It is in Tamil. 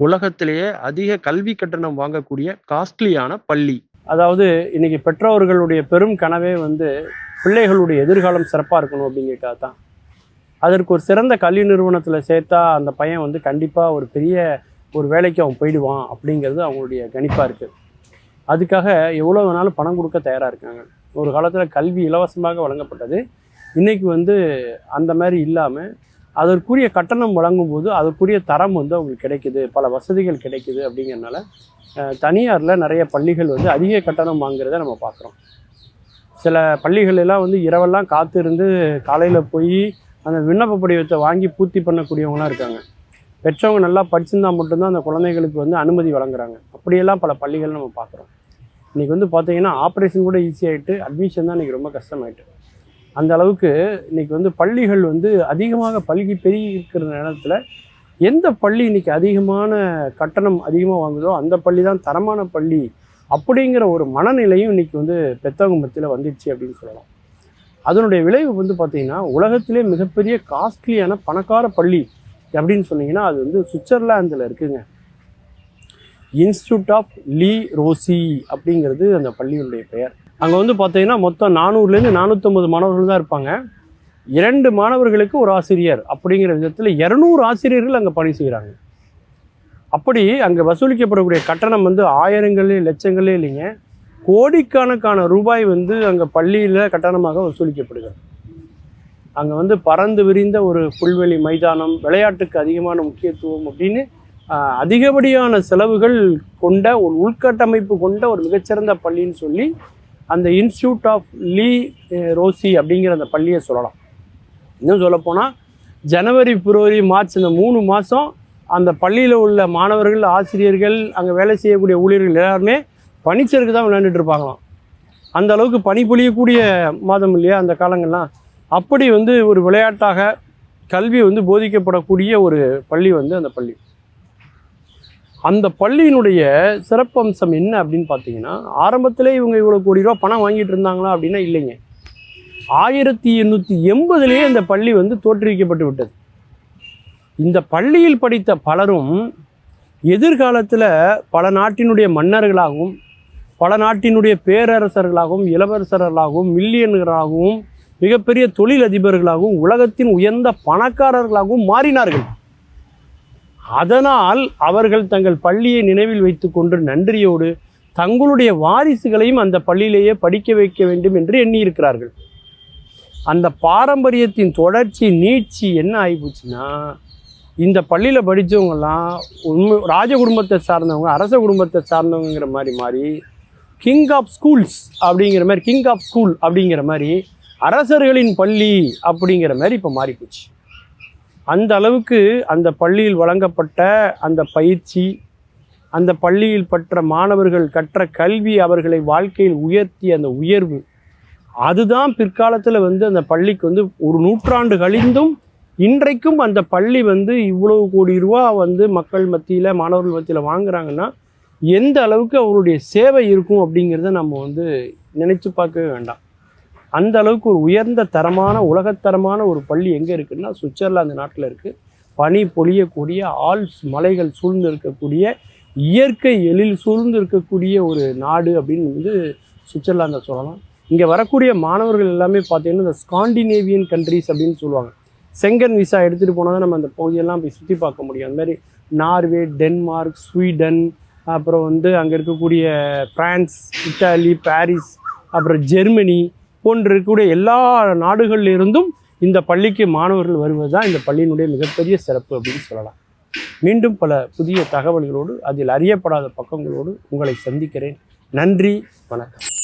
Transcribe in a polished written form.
உலகத்திலேயே அதிக கல்வி கட்டணம் வாங்கக்கூடிய காஸ்ட்லியான பள்ளி. அதாவது இன்னைக்கு பெற்றோர்களுடைய பெரும் கனவே பிள்ளைகளுடைய எதிர்காலம் சிறப்பாக இருக்கணும் அப்படிங்கிறதுக்காக தான். அதற்கு ஒரு சிறந்த கல்வி நிறுவனத்தில் சேர்த்தா அந்த பையன் கண்டிப்பாக ஒரு பெரிய ஒரு வேலைக்கு அவன் போயிடுவான் அப்படிங்கிறது அவங்களுடைய கணிப்பாக இருக்குது. அதுக்காக எவ்வளோ வேணாலும் பணம் கொடுக்க தயாராக இருக்காங்க. ஒரு காலத்தில் கல்வி இலவசமாக வழங்கப்பட்டது. இன்றைக்கி அந்த மாதிரி இல்லாமல் அதற்குரிய கட்டணம் வழங்கும்போது அதற்குரிய தரம் அவங்களுக்கு கிடைக்குது, பல வசதிகள் கிடைக்குது. அப்படிங்கிறதுனால தனியாரில் நிறைய பள்ளிகள் அதிக கட்டணம் வாங்குறத நம்ம பார்க்குறோம். சில பள்ளிகள் எல்லாம் இரவெல்லாம் காத்திருந்து காலையில் போய் அந்த விண்ணப்ப படிவத்தை வாங்கி பூர்த்தி பண்ணக்கூடியவங்களாம் இருக்காங்க. பெற்றவங்க நல்லா படிச்சிருந்தால் மட்டும்தான் அந்த குழந்தைகளுக்கு அனுமதி வழங்குறாங்க. அப்படியெல்லாம் பல பள்ளிகள் நம்ம பார்க்குறோம். இன்றைக்கி பார்த்தீங்கன்னா ஆப்ரேஷன் கூட ஈஸியாகிட்டு, அட்மிஷன் தான் இன்றைக்கி ரொம்ப கஷ்டமாயிட்டு. அந்த அளவுக்கு இன்றைக்கி பள்ளிகள் அதிகமாக பெருகி இருக்கிற நேரத்தில் எந்த பள்ளி இன்றைக்கி அதிகமான கட்டணம் அதிகமாக வாங்குதோ அந்த பள்ளி தான் தரமான பள்ளி அப்படிங்கிற ஒரு மனநிலையும் இன்றைக்கி பெற்றவங்க மத்தியில் வந்துடுச்சு அப்படின்னு சொல்லலாம். அதனுடைய விளைவு பார்த்திங்கன்னா உலகத்திலே மிகப்பெரிய காஸ்ட்லியான பணக்கார பள்ளி அப்படின்னு சொன்னீங்கன்னா அது சுவிட்சர்லாந்தில் இருக்குங்க. இன்ஸ்டியூட் ஆஃப் லீ ரோசி அப்படிங்கிறது அந்த பள்ளியுடைய பெயர். அங்கே பார்த்தீங்கன்னா மொத்தம் 400லேருந்து 450 மாணவர்கள் தான் இருப்பாங்க. 2 மாணவர்களுக்கு ஒரு ஆசிரியர் அப்படிங்கிற விதத்தில் 200 ஆசிரியர்கள் அங்கே பணி செய்கிறாங்க. அப்படி அங்கே வசூலிக்கப்படக்கூடிய கட்டணம் ஆயிரங்களே லட்சங்களே இல்லைங்க, கோடிக்கணக்கான ரூபாய் அங்கே பள்ளியில் கட்டணமாக வசூலிக்கப்படுகிறது. அங்கே பறந்து விரிந்த ஒரு புல்வெளி மைதானம், விளையாட்டுக்கு அதிகமான முக்கியத்துவம் அப்படின்னு அதிகப்படியான செலவுகள் கொண்ட ஒரு உள்கட்டமைப்பு கொண்ட ஒரு மிகச்சிறந்த பள்ளின்னு சொல்லி அந்த இன்ஸ்டியூட் ஆஃப் லீ ரோசி அப்படிங்கிற அந்த பள்ளியை சொல்லலாம். இன்னும் சொல்லப்போனால் ஜனவரி, பிப்ரவரி, மார்ச் இந்த 3 மாதம் அந்த பள்ளியில் உள்ள மாணவர்கள், ஆசிரியர்கள், அங்கே வேலை செய்யக்கூடிய ஊழியர்கள் எல்லாருமே பனிச்சருக்கு தான் விளையாண்டுட்டு இருப்பாங்களாம். அந்த அளவுக்கு பனி பொழியக்கூடிய மாதம் இல்லையா அந்த காலங்கள்லாம். அப்படி ஒரு விளையாட்டாக கல்வி போதிக்கப்படக்கூடிய ஒரு பள்ளி அந்த பள்ளி. அந்த பள்ளியினுடைய சிறப்பம்சம் என்ன அப்படின்னு பார்த்தீங்கன்னா, ஆரம்பத்திலே இவங்க இவ்வளோ கோடி ரூபா பணம் வாங்கிட்டு இருந்தாங்களா அப்படின்னா இல்லைங்க. 1880லேயே இந்த பள்ளி தோற்றுவிக்கப்பட்டு விட்டது. இந்த பள்ளியில் படித்த பலரும் எதிர்காலத்தில் பல நாட்டினுடைய மன்னர்களாகவும், பல நாட்டினுடைய பேரரசர்களாகவும், இளவரசர்களாகவும், மில்லியனர்களாகவும், மிகப்பெரிய தொழிலதிபர்களாகவும், உலகத்தின் உயர்ந்த பணக்காரர்களாகவும் மாறினார்கள். அதனால் அவர்கள் தங்கள் பள்ளியை நினைவில் வைத்து கொண்டு நன்றியோடு தங்களுடைய வாரிசுகளையும் அந்த பள்ளியிலேயே படிக்க வைக்க வேண்டும் என்று எண்ணியிருக்கிறார்கள். அந்த பாரம்பரியத்தின் தொடர்ச்சி நீட்சி என்ன ஆகிப்போச்சுன்னா, இந்த பள்ளியில் படித்தவங்கெல்லாம் ராஜ குடும்பத்தை சார்ந்தவங்க, அரச குடும்பத்தை சார்ந்தவங்கிற மாதிரி மாறி கிங் ஆஃப் ஸ்கூல்ஸ் அப்படிங்கிற மாதிரி, கிங் ஆஃப் ஸ்கூல் அப்படிங்கிற மாதிரி அரசர்களின் பள்ளி அப்படிங்கிற மாதிரி இப்போ மாறிப்போச்சு. அந்த அளவுக்கு அந்த பள்ளியில் வழங்கப்பட்ட அந்த பயிற்சி, அந்த பள்ளியில் பற்ற மாணவர்கள் கற்ற கல்வி, அவர்களை வாழ்க்கையில் உயர்த்திய அந்த உயர்வு, அதுதான் பிற்காலத்தில் அந்த பள்ளிக்கு ஒரு நூற்றாண்டு கழிந்தும் இன்றைக்கும் அந்த பள்ளி இவ்வளவு கோடி ரூபா மக்கள் மத்தியில், மாணவர்கள் மத்தியில் வாங்குறாங்கன்னா எந்த அளவுக்கு அவருடைய சேவை இருக்கும் அப்படிங்கிறத நம்ம நினைச்சு பார்க்கவே வேண்டாம். அந்த அளவுக்கு ஒரு உயர்ந்த தரமான, உலகத்தரமான ஒரு பள்ளி எங்கே இருக்குன்னா சுவிட்சர்லாந்து நாட்டில் இருக்குது. பனி பொழியக்கூடிய, ஆல்ப்ஸ் மலைகள் சூழ்ந்து இருக்கக்கூடிய, இயற்கை எழில் சூழ்ந்து இருக்கக்கூடிய ஒரு நாடு அப்படின்னு சுவிட்சர்லாந்தை சொல்லலாம். இங்கே வரக்கூடிய மாணவர்கள் எல்லாமே பார்த்தீங்கன்னா இந்த ஸ்காண்டினேவியன் கண்ட்ரிஸ் அப்படின்னு சொல்லுவாங்க. செங்கன் விசா எடுத்துகிட்டு போனால் தான் நம்ம அந்த பகுதியெல்லாம் போய் சுற்றி பார்க்க முடியும். அந்த மாதிரி நார்வே, டென்மார்க், ஸ்வீடன், அப்புறம் அங்கே இருக்கக்கூடிய பிரான்ஸ், இத்தாலி, பாரிஸ், அப்புறம் ஜெர்மனி போன்று இருக்கக்கூடிய எல்லா நாடுகளிலிருந்தும் இந்த பள்ளிக்கு மாணவர்கள் வருவது தான் இந்த பள்ளியினுடைய மிகப்பெரிய சிறப்பு அப்படின்னு சொல்லலாம். மீண்டும் பல புதிய தகவல்களோடு, அதில் அறியப்படாத பக்கங்களோடு உங்களை சந்திக்கிறேன். நன்றி, வணக்கம்.